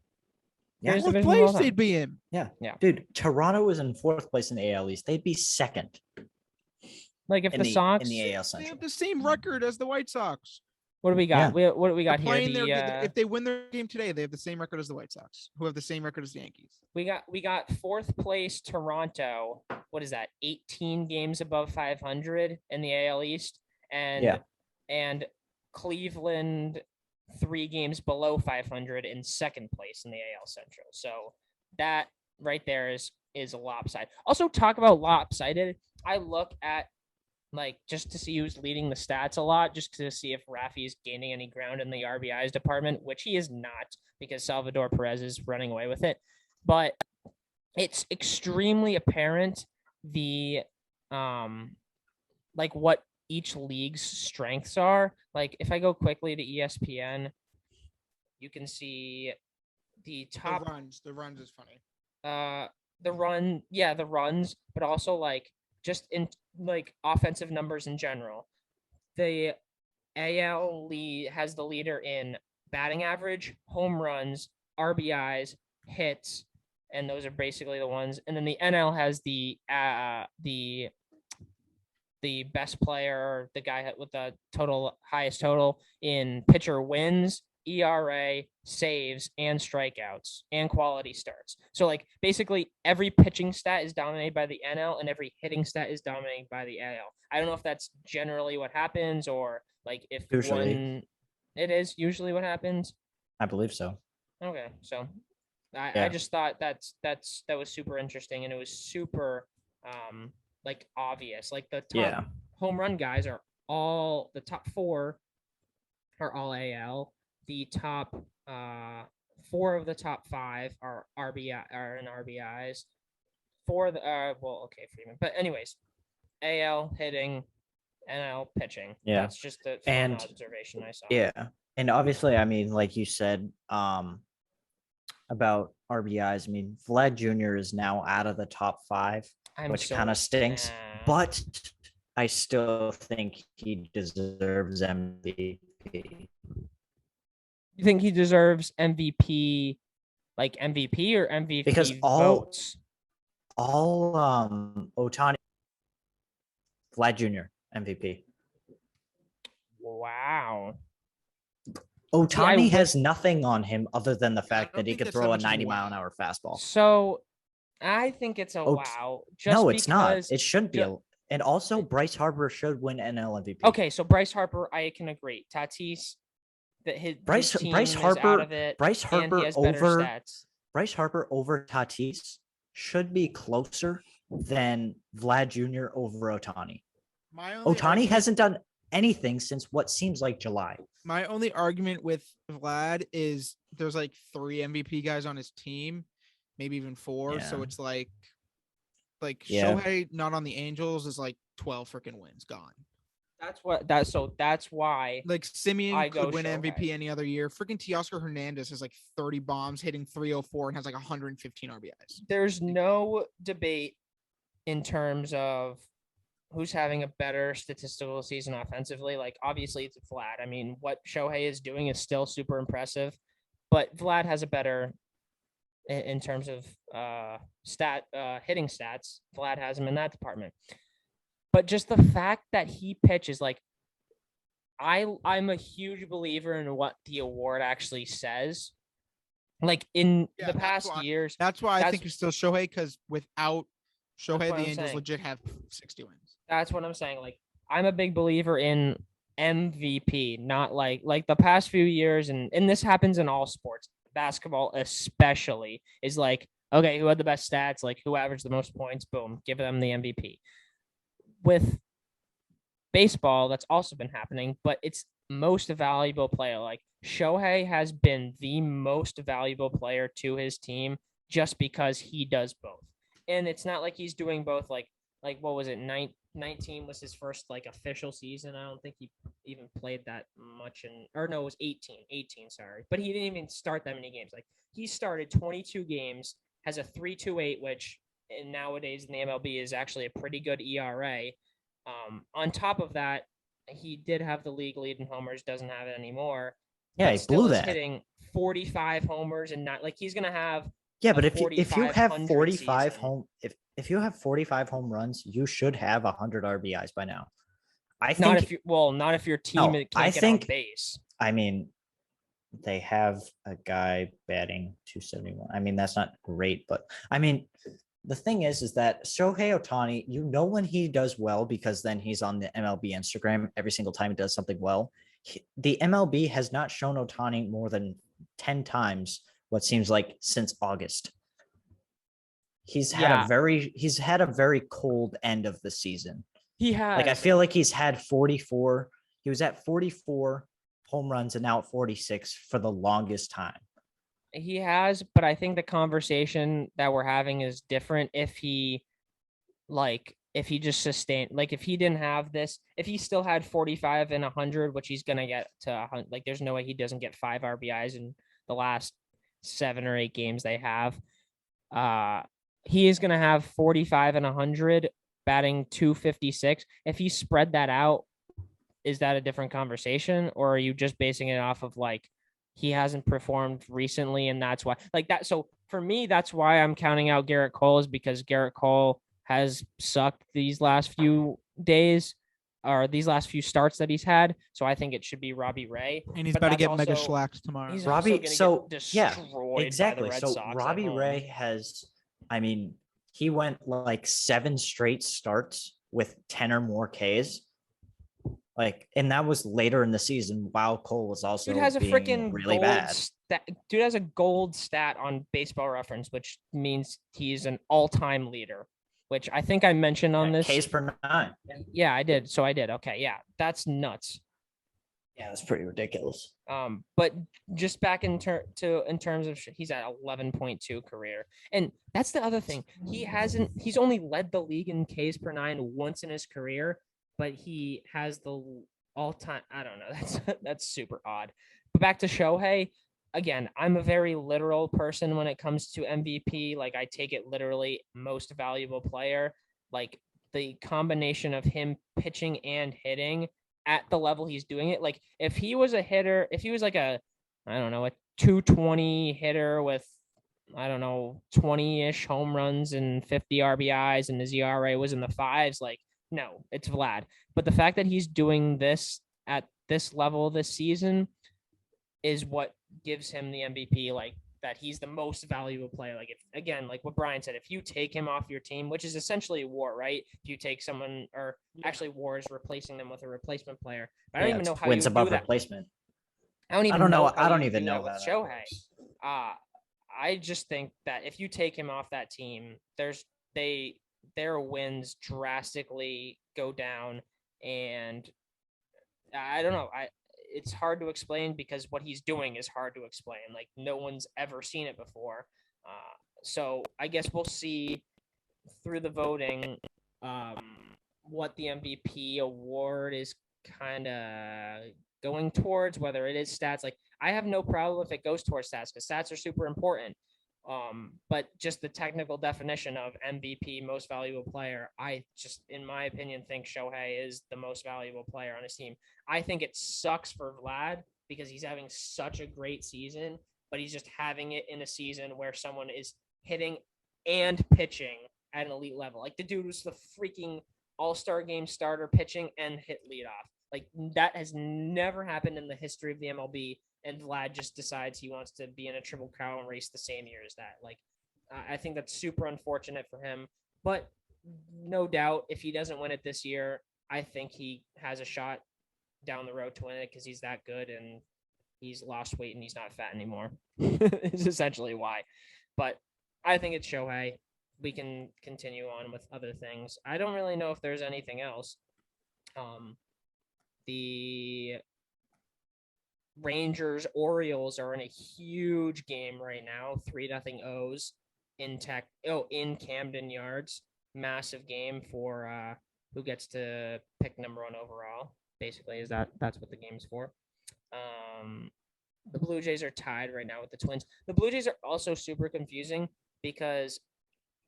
Yeah, 4th place they'd be in. Yeah. Dude, Toronto was in 4th place in the AL East. They'd be 2nd. Like if the Sox in the AL Central, they have the same record as the White Sox. What do we got? Yeah. What do we got here? If they win their game today, they have the same record as the White Sox, who have the same record as the Yankees. We got 4th place Toronto. What is that? 18 games above 500 in the AL East, and Cleveland 3 games below 500 in 2nd place in the AL Central. So that right there is lopsided. Also, talk about lopsided. I look at just to see who's leading the stats a lot, just to see if Rafi is gaining any ground in the RBIs department, which he is not because Salvador Perez is running away with it. But it's extremely apparent what each league's strengths are. Like if I go quickly to ESPN, you can see the top The runs is funny. The runs, but also just in offensive numbers in general. The AL lead has the leader in batting average, home runs, RBIs, hits, and those are basically the ones. And then the NL has the best player, the guy with the highest total in pitcher wins, ERA, saves, and strikeouts, and quality starts. So basically every pitching stat is dominated by the NL and every hitting stat is dominated by the AL. I don't know if that's generally what happens or if it is usually what happens. I believe so. Okay, so I just thought that was super interesting, and it was super obvious. The top home run guys are all the top 4 are all AL. The top 4 of the top 5 are in RBIs. 4 of the Freeman. But anyways, AL hitting, NL pitching. Yeah, that's just a fun observation I saw. Yeah, and obviously, I mean, like you said, about RBIs. I mean, Vlad Jr. is now out of the top 5, which kind of stinks. But I still think he deserves MVP. MVP. You think he deserves MVP, like MVP or MVP because votes? All Ohtani, Vlad Jr. MVP. Wow. Ohtani has nothing on him other than the fact that he could throw a 90-mile-an-hour fastball. So I think it's a wow. No, it's not. It shouldn't be. And also, Bryce Harper should win NL MVP. Okay, so Bryce Harper, I can agree. Tatis, that his team is out of it. Bryce Harper and he has better stats. Bryce Harper over Tatis should be closer than Vlad Jr. over Ohtani. Ohtani hasn't done anything since what seems like July. My only argument with Vlad is there's like 3 MVP guys on his team, maybe even 4. Yeah. So it's like Shohei not on the Angels is like 12 freaking wins gone. That's why like Simeon could win Shohei. MVP any other year. Freaking Teoscar Hernandez has like 30 bombs, hitting 304 and has like 115 RBIs. There's no debate in terms of who's having a better statistical season offensively. Like, obviously it's Vlad. I mean, what Shohei is doing is still super impressive, but Vlad has a better in terms of hitting stats. Vlad has him in that department. But just the fact that he pitches, like, I'm a huge believer in what the award actually says. Like, in the past years. That's why I think it's still Shohei, because without Shohei, the Angels legit have 60 wins. That's what I'm saying. Like, I'm a big believer in MVP, not like the past few years, and this happens in all sports, basketball especially, is like, okay, who had the best stats, like who averaged the most points, boom, give them the MVP. With baseball, that's also been happening, but it's most valuable player. Like, Shohei has been the most valuable player to his team just because he does both. And it's not like he's doing both, like what was it, 19 was his first like official season. I don't think he even played that much it was 18, sorry. But he didn't even start that many games. Like, he started 22 games, has a 3.28, which nowadays in the MLB is actually a pretty good ERA. On top of that, he did have the league lead in homers, doesn't have it anymore. Yeah, he blew that. Hitting 45 homers and not like he's gonna have. Yeah, but if you have 45 if you have 45 home runs, you should have 100 RBIs by now. I think not if your team can't get on base. I mean, they have a guy batting 271. I mean, that's not great, but I mean, the thing is that Shohei Ohtani, when he does well, because then he's on the MLB Instagram every single time he does something well. The MLB has not shown Ohtani more than 10 times what seems like since August. He's had a very cold end of the season. He has. Like, I feel like he's had 44. He was at 44 home runs and now at 46 for the longest time. He has, but I think the conversation that we're having is different if he just sustained, like, if he didn't have this, if he still had 45 and 100, which he's going to get to 100, like, there's no way he doesn't get 5 RBIs in the last 7 or 8 games they have. He is going to have 45 and 100, batting 256. If he spread that out, is that a different conversation? Or are you just basing it off of, like, he hasn't performed recently and that's why, like that? So for me, that's why I'm counting out Garrett Cole, is because Garrett Cole has sucked these last few days or these last few starts that he's had. So I think it should be Robbie Ray. And he's about to get mega schlacked tomorrow. Robbie, so yeah, exactly. So Robbie Ray has, I mean, he went like 7 straight starts with 10 or more Ks. Like, and that was later in the season while Cole was also dude has a freaking really bad. Dude has a gold stat on Baseball Reference, which means he's an all-time leader, which I think I mentioned on this. Ks per 9. Yeah, I did. So I did. Okay, yeah, that's nuts. Yeah, that's pretty ridiculous. But just back in terms of, he's at 11.2 career, and that's the other thing. He's only led the league in Ks per 9 once in his career. But he has the all-time, I don't know, that's super odd. But back to Shohei, again, I'm a very literal person when it comes to MVP. Like, I take it literally, most valuable player. Like, the combination of him pitching and hitting at the level he's doing it. Like if he was a hitter, if he was like a 220 hitter with 20-ish home runs and 50 RBIs and his ERA was in the fives, like no, it's Vlad. But the fact that he's doing this at this level this season is what gives him the MVP, like that he's the most valuable player. Like if, again, like what Brian said, if you take him off your team, which is essentially war, right? If you take someone, or actually war is replacing them with a replacement player. But I don't even know how wins you above do that. Replacement. I don't even know with Shohei. I just think that if you take him off that team, their wins drastically go down, and I don't know. It's hard to explain because what he's doing is hard to explain. Like no one's ever seen it before. So I guess we'll see through the voting what the MVP award is kind of going towards, whether it is stats. Like I have no problem if it goes towards stats because stats are super important. But just the technical definition of MVP, most valuable player, I just, in my opinion, think Shohei is the most valuable player on his team. I think it sucks for Vlad because he's having such a great season, but he's just having it in a season where someone is hitting and pitching at an elite level. Like the dude was the freaking all-star game starter, pitching and hit leadoff. Like that has never happened in the history of the MLB. And Vlad just decides he wants to be in a Triple Crown race the same year as that. Like, I think that's super unfortunate for him. But no doubt, if he doesn't win it this year, I think he has a shot down the road to win it because he's that good and he's lost weight and he's not fat anymore. Is essentially why. But I think it's Shohei. We can continue on with other things. I don't really know if there's anything else. The Rangers Orioles are in a huge game right now, 3-0 O's in Camden Yards. Massive game for who gets to pick number 1 overall. Basically, that's what the game's for. The Blue Jays are tied right now with the Twins. The Blue Jays are also super confusing because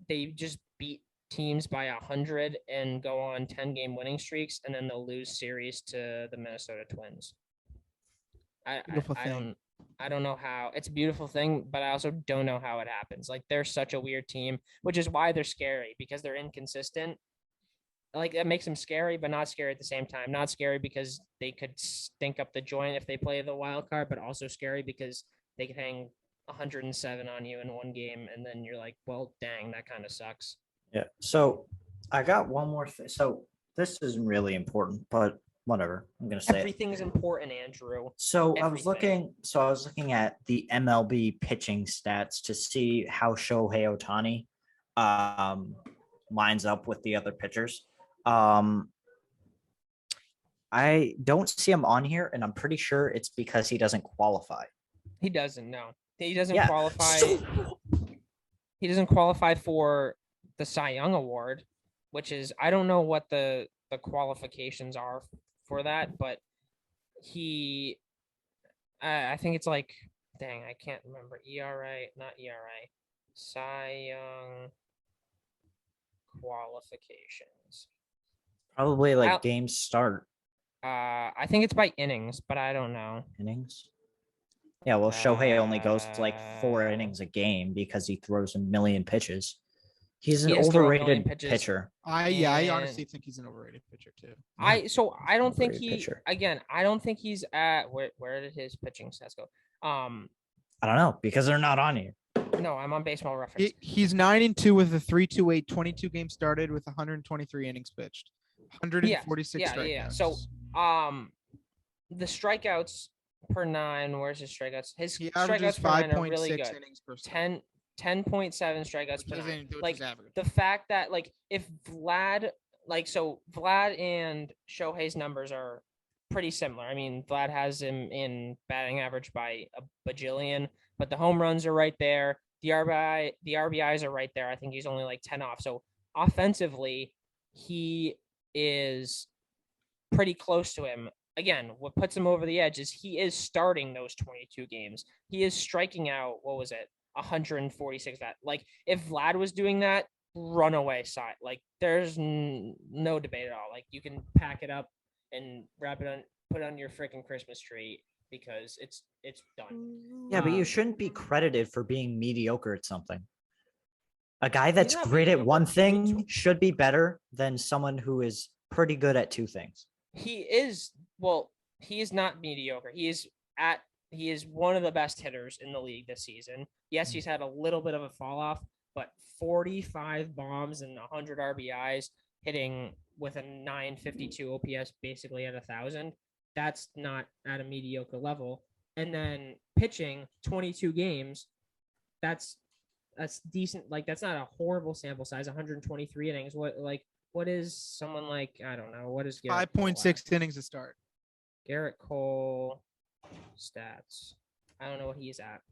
they just beat teams by 100 and go on 10-game winning streaks, and then they'll lose series to the Minnesota Twins. I don't know how. It's a beautiful thing, but I also don't know how it happens. Like they're such a weird team, which is why they're scary because they're inconsistent. Like that makes them scary, but not scary at the same time. Not scary because they could stink up the joint if they play the wild card, but also scary because they could hang 107 on you in one game, and then you're like, well, dang, that kind of sucks. Yeah. So I got one more thing. So this isn't really important, but whatever. I'm gonna say everything's important, Andrew. So I was looking at the MLB pitching stats to see how Shohei Ohtani lines up with the other pitchers. I don't see him on here, and I'm pretty sure it's because he doesn't qualify. He doesn't. No, he doesn't qualify. He doesn't qualify for the Cy Young Award, which is, I don't know what the qualifications are for that, but I think it's like, dang, I can't remember. Cy Young qualifications. Probably like games start. I think it's by innings, but I don't know. Innings? Yeah, well, Shohei only goes to like 4 innings a game because he throws a million pitches. He's an overrated pitcher. I honestly think he's an overrated pitcher too. I don't think I don't think he's at where did his pitching stats go? I don't know because they're not on here. No, I'm on Baseball Reference. He's 9-2 with a 3.28, 22 games started with 123 innings pitched, 146 strikeouts. Yeah. So the strikeouts per 9. Where's his strikeouts? His strikeouts per 9 are really good. 10.7 strikeouts per 9. Like the fact that like if Vlad and Shohei's numbers are pretty similar. I mean, Vlad has him in batting average by a bajillion, but the home runs are right there. The RBIs are right there. I think he's only like 10 off. So offensively, he is pretty close to him. Again, what puts him over the edge is he is starting those 22 games. He is striking out, 146. That, like, if Vlad was doing that, runaway side. Like, there's no debate at all. Like, you can pack it up and put on your freaking Christmas tree because it's done. Yeah, but you shouldn't be credited for being mediocre at something. A guy that's great at one thing should be better than someone who is pretty good at two things. He is not mediocre. He is one of the best hitters in the league this season. Yes, he's had a little bit of a fall off, but 45 bombs and 100 RBIs, hitting with a 952 OPS, basically at 1,000. That's not at a mediocre level. And then pitching 22 games, that's decent. Like, that's not a horrible sample size. 123 innings. What is someone like? I don't know. What is 5.6 innings to start? Garrett Cole stats. I don't know what he's at.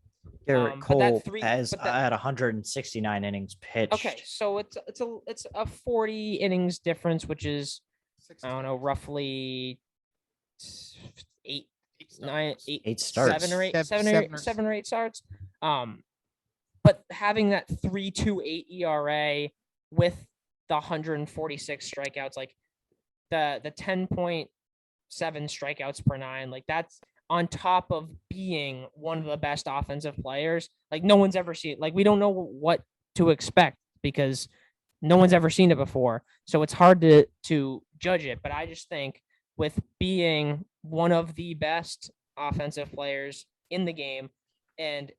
Garrett Cole has at 169 innings pitched. Okay, so it's a 40 innings difference, which is I don't know, roughly eight starts, seven or eight starts. But having that 3.28 ERA with the 146 strikeouts, like the 10.7 strikeouts per nine, like that's on top of being one of the best offensive players. Like, no one's ever seen, like, we don't know what to expect because no one's ever seen it before. So it's hard to judge it. But I just think with being one of the best offensive players in the game and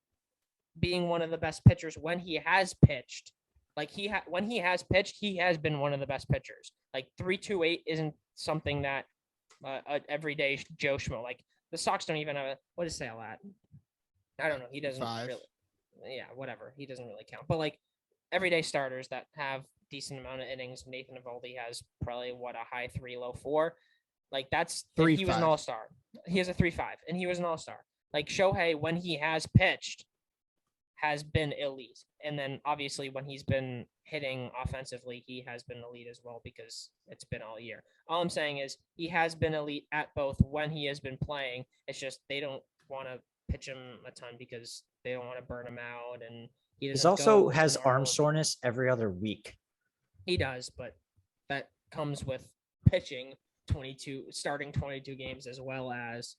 being one of the best pitchers when he has pitched, like when he has pitched, he has been one of the best pitchers. Like 3.28 isn't something that everyday Joe Schmo, like the Sox don't even have what is Sale at? I don't know. He doesn't really. Yeah, whatever. He doesn't really count. But like everyday starters that have decent amount of innings, Nathan Eovaldi has probably a high 3, low 4. Like that's 3. He was an all-star. He has a 3.5, and he was an all-star. Like Shohei, when he has pitched, has been elite. And then obviously when he's been hitting offensively, he has been elite as well because it's been all year. All I'm saying is he has been elite at both when he has been playing. It's just they don't want to pitch him a ton because they don't want to burn him out. And he also has arm soreness every other week. He does, but that comes with pitching starting 22 games as well as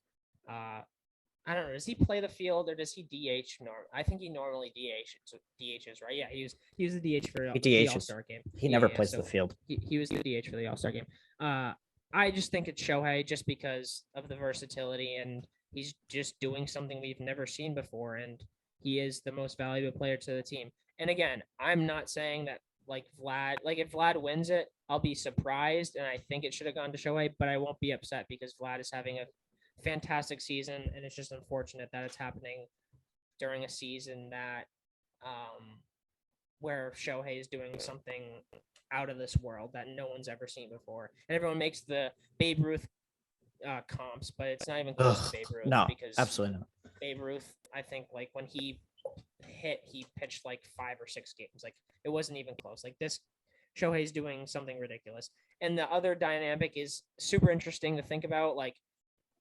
I don't know. Does he play the field or does he DH? I think he normally DHs, right? Yeah, he was the DH for the All-Star game. He never plays the field. He was the DH for the All-Star game. I just think it's Shohei just because of the versatility, and he's just doing something we've never seen before, and he is the most valuable player to the team. And again, I'm not saying that like Vlad, like if Vlad wins it, I'll be surprised, and I think it should have gone to Shohei, but I won't be upset because Vlad is having a fantastic season, and it's just unfortunate that it's happening during a season that where Shohei is doing something out of this world that no one's ever seen before. And everyone makes the Babe Ruth comps, but it's not even close to Babe Ruth. No, because absolutely not. Babe Ruth, I think, like when he pitched like 5 or 6 games. Like it wasn't even close. Like this, Shohei's doing something ridiculous. And the other dynamic is super interesting to think about. Like,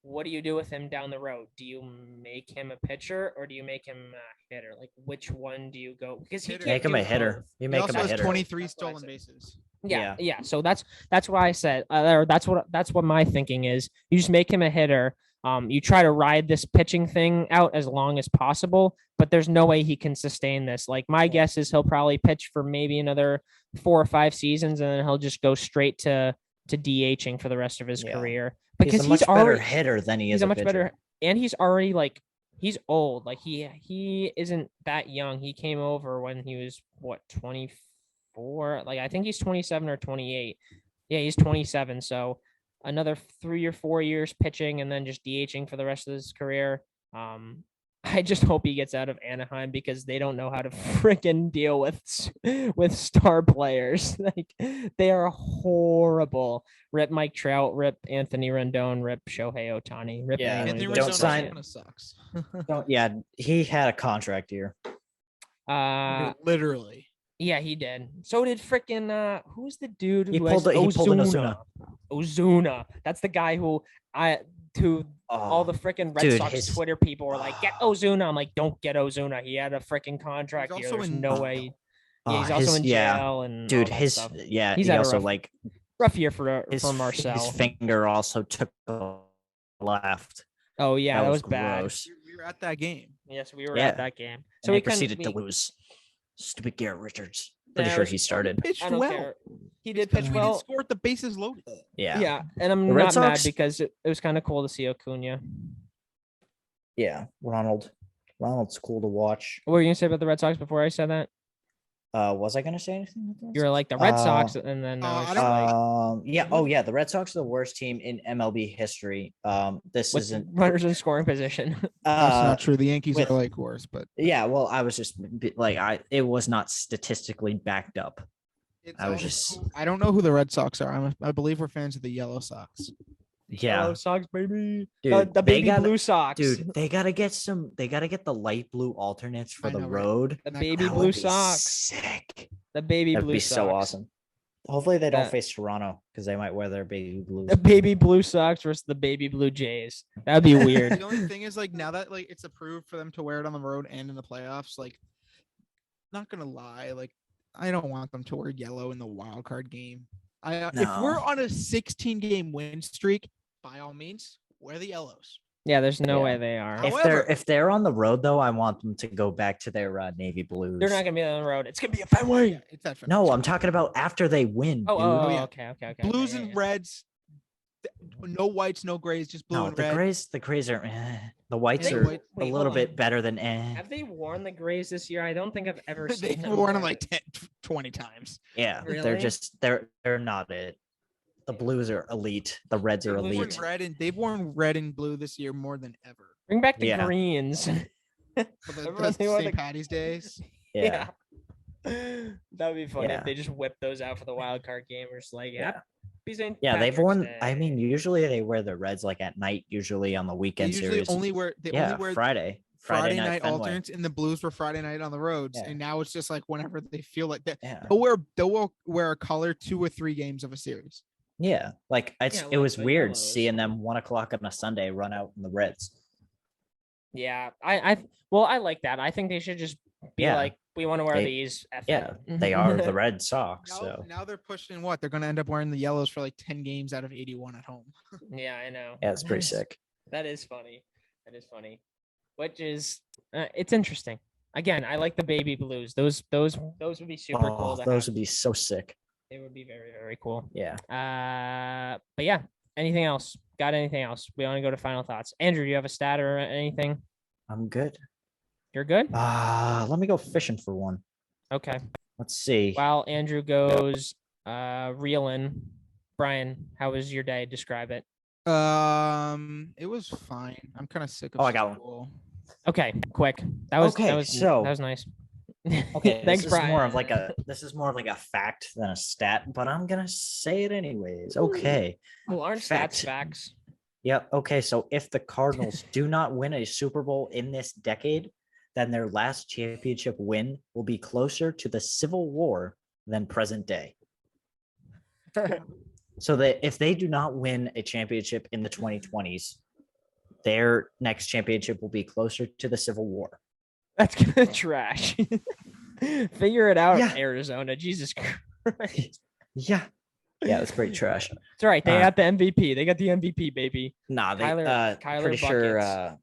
what do you do with him down the road? Do you make him a pitcher or do you make him a hitter? Like, which one do you go? Because he make him a hitter. You make him a hitter. 23 stolen bases. Yeah. So that's what I said. That's what my thinking is. You just make him a hitter. You try to ride this pitching thing out as long as possible, but there's no way he can sustain this. Like my guess is he'll probably pitch for maybe another 4 or 5 seasons, and then he'll just go straight to DHing for the rest of his career. Because he's a much better hitter than he is. He's a much better, and he's already like he's old. Like he isn't that young. He came over when he was 24. Like I think he's 27 or 28. Yeah, he's 27. So another 3 or 4 years pitching and then just DHing for the rest of his career. I just hope he gets out of Anaheim because they don't know how to freaking deal with star players. Like they are horrible. Rip Mike Trout, rip Anthony Rendon, rip Shohei Ohtani. Rip Anthony don't sign. Kind of sucks. He had a contract year. Literally. Yeah, he did. So did freaking who's the dude who he pulled an Ozuna. Ozuna. That's the guy who all the freaking Red Sox Twitter people were like, get Ozuna. I'm like, don't get Ozuna. He had a freaking contract here. There's no way. Yeah, he's also in jail and dude, he's he also like Rough year for His Marcel. His finger also took a left. Oh yeah, that was bad. We were at that game. Yes, we were at that game. So he proceeded to lose. Stupid Garrett Richards. Pretty sure he started. He pitched well. Care. He did pitch well. He scored the bases loaded. Yeah. Yeah, and I'm not mad because it was kind of cool to see Acuna. Yeah, Ronald's cool to watch. What were you gonna say about the Red Sox before I said that? Was I gonna say anything? You were like the Red Sox, and then yeah. Oh yeah, the Red Sox are the worst team in MLB history. This isn't runners in scoring position. That's not true. The Yankees are like worse, but yeah. Well, I was just like it was not statistically backed up. I don't know who the Red Sox are. I believe we're fans of the Yellow Sox. Yeah, Yellow Sox, baby. Dude, the baby blue Sox. Dude, they gotta get the light blue alternates for the road. The baby blue Sox. Sick. The baby blue That'd be Sox. so awesome. Hopefully they don't face Toronto because they might wear their baby blues. The baby blue Sox versus the baby blue Jays. That'd be weird. The only thing is, like, now that like it's approved for them to wear it on the road and in the playoffs, like, not gonna lie, like, I don't want them to wear yellow in the wild card game. If we're on a 16-game win streak, by all means, wear the yellows. Yeah, there's no way they are. If they're on the road though, I want them to go back to their navy blues. They're not gonna be on the road. It's gonna be a Fenway. Yeah, it's that No, I'm talking about after they win. Okay. Blues and reds. No whites, no grays, just blue and red. The grays are the whites are a little bit better than Have they worn the grays this year? I don't think I've ever seen them. They've worn them like 20 times. Yeah, really? they're not it. The blues are elite. The reds are elite. They've worn red and blue this year more than ever. Bring back the greens. For the St. Patty's days. Yeah. That would be funny if they just whip those out for the wild card game. Or just like, yeah, they've worn. I mean, usually they wear the reds like at night. Usually on the weekend series. Only wear Friday night alternates, and the Blues were Friday night on the roads, and now it's just like whenever they feel like that. Yeah. They'll wear a color 2 or 3 games of a series. Yeah, like it was weird seeing them 1 o'clock on a Sunday run out in the Reds. Yeah, I like that. I think they should just be like, we want to wear these. They are the Red Sox. Now they're pushing what? They're going to end up wearing the yellows for like 10 games out of 81 at home. Yeah, I know. Yeah, it's pretty sick. That is funny. Which is, it's interesting. Again, I like the baby blues. Those would be super cool. Those would be so sick. They would be very, very cool. Yeah. But yeah, anything else? Got anything else? We want to go to final thoughts. Andrew, do you have a stat or anything? I'm good. You're good? Let me go fishing for one. Okay. Let's see. While Andrew goes reeling, Brian, how was your day? Describe it. It was fine. I'm kind of sick of I got one. Okay, quick. That was nice. Okay, thanks, Brian. This is more of like a fact than a stat, but I'm gonna say it anyways. Okay. Well, aren't stats facts? Yep. Okay, so if the Cardinals do not win a Super Bowl in this decade, then their last championship win will be closer to the Civil War than present day. So that if they do not win a championship in the 2020s, their next championship will be closer to the Civil War. That's gonna trash. Figure it out, Arizona. Jesus Christ. Yeah, that's pretty trash. It's all right. They got the MVP. They got the MVP, baby. Nah, Kyler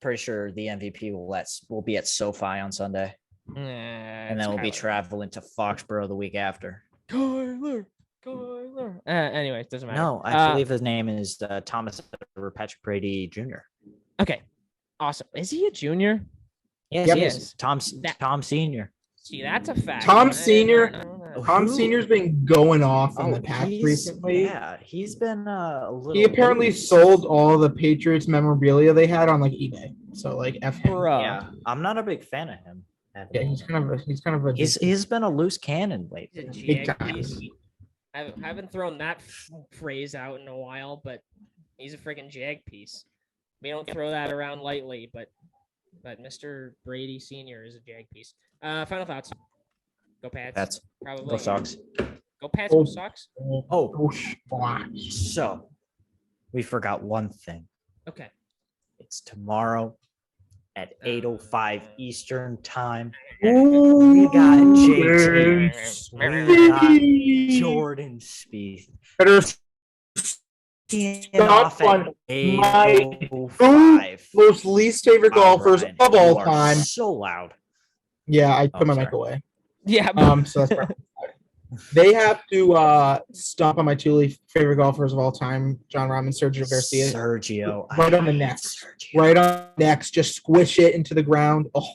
pretty sure the MVP will be at SoFi on Sunday, and then we'll be traveling to Foxborough the week after. Kyler. Anyway, it doesn't matter. No, I believe his name is Thomas Patrick Brady Jr. Okay, awesome. Is he a junior? Yes, he is. Tom Senior. See, that's a fact. Tom Senior's been going off in the past recently. Yeah, he's been a little. He apparently sold all the Patriots memorabilia they had on like eBay. So like F him. Yeah, I'm not a big fan of him. Yeah, he's kind of a. He's been a loose cannon lately. I haven't thrown that phrase out in a while, but he's a freaking jag piece. We don't throw that around lightly, but Mr. Brady Sr. is a jag piece. Final thoughts. Go Pats. Pats. Probably. Go Sox. Go Pats. Go Sox. So we forgot one thing. Okay. It's tomorrow at 8:05 Eastern time. Ooh, we got JT. We got Jordan Spieth. Better off at my 8:05. most least favorite golfers Brian, of all you are time. So loud. Yeah, I put my sorry. mic away. Yeah. So that's right. They have to stomp on my two favorite golfers of all time, John Rahm and Sergio Garcia. Sergio. Right on the neck. Right on the neck. Just squish it into the ground. Oh.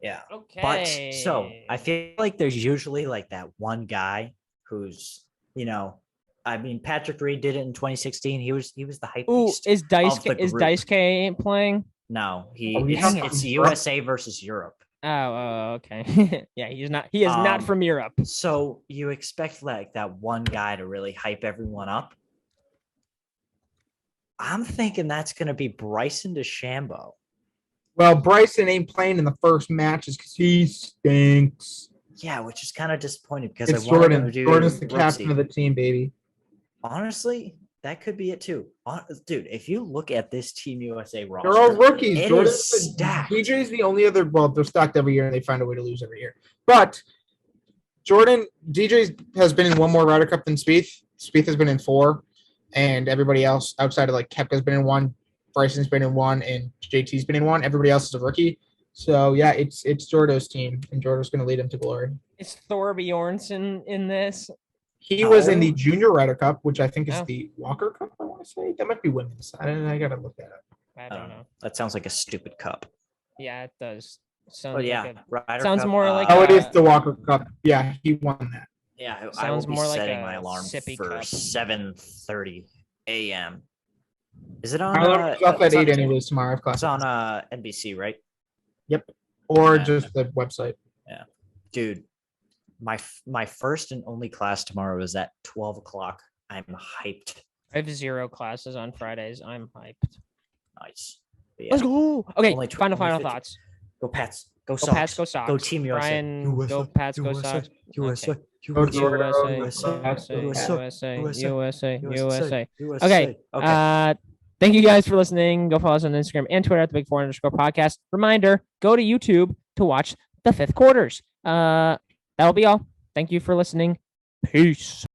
Yeah. Okay. But so I feel like there's usually like that one guy who's, I mean, Patrick Reed did it in 2016. He was the hype beast. Is Dice K playing? No, it's USA versus Europe. Oh, okay. Yeah, he is not from Europe. So you expect like that one guy to really hype everyone up. I'm thinking that's going to be Bryson DeChambeau. Well, Bryson ain't playing in the first matches because he stinks. Yeah, which is kind of disappointing because it's Jordan. Jordan's the captain of the team, baby. Honestly, that could be it too. Dude, if you look at this Team USA roster, they're all rookies. Jordan's stacked. DJ's the only other. Well, they're stacked every year, and they find a way to lose every year. But DJ has been in one more Ryder Cup than Spieth. Spieth has been in 4, and everybody else outside of like Koepka's been in 1, Bryson's been in 1, and JT's been in 1. Everybody else is a rookie. So yeah, it's Jordo's team, and Jordo's going to lead him to glory. Is Thor Bjornsson in this? He was in the Junior Ryder Cup, which I think is the Walker Cup. I want to say that might be women's. I got to look that up. I don't know. That sounds like a stupid cup. Yeah, it does. Ryder sounds Cup, more like. It is the Walker Cup. Yeah, he won that. Yeah, sounds I will be more like setting a my alarm sippy for cup. 7:30 a.m. Is it on? It's off at 8 anyways tomorrow. I have class. It's on NBC, right? Yep. Or just the website. Yeah, dude. My first and only class tomorrow is at 12 o'clock. I'm hyped. I have 0 classes on Fridays. I'm hyped. Nice. Yeah. Let's go. Okay. Final 50. thoughts. Go Pats. Go Sox. Sox. Pats. Go Sox. Go Team USA. Brian, go Pats. Go Sox. USA. USA. Okay. Thank you guys for listening. Go follow us on Instagram and Twitter at the Big 4_podcast. Reminder: go to YouTube to watch the 5th quarters. That'll be all. Thank you for listening. Peace.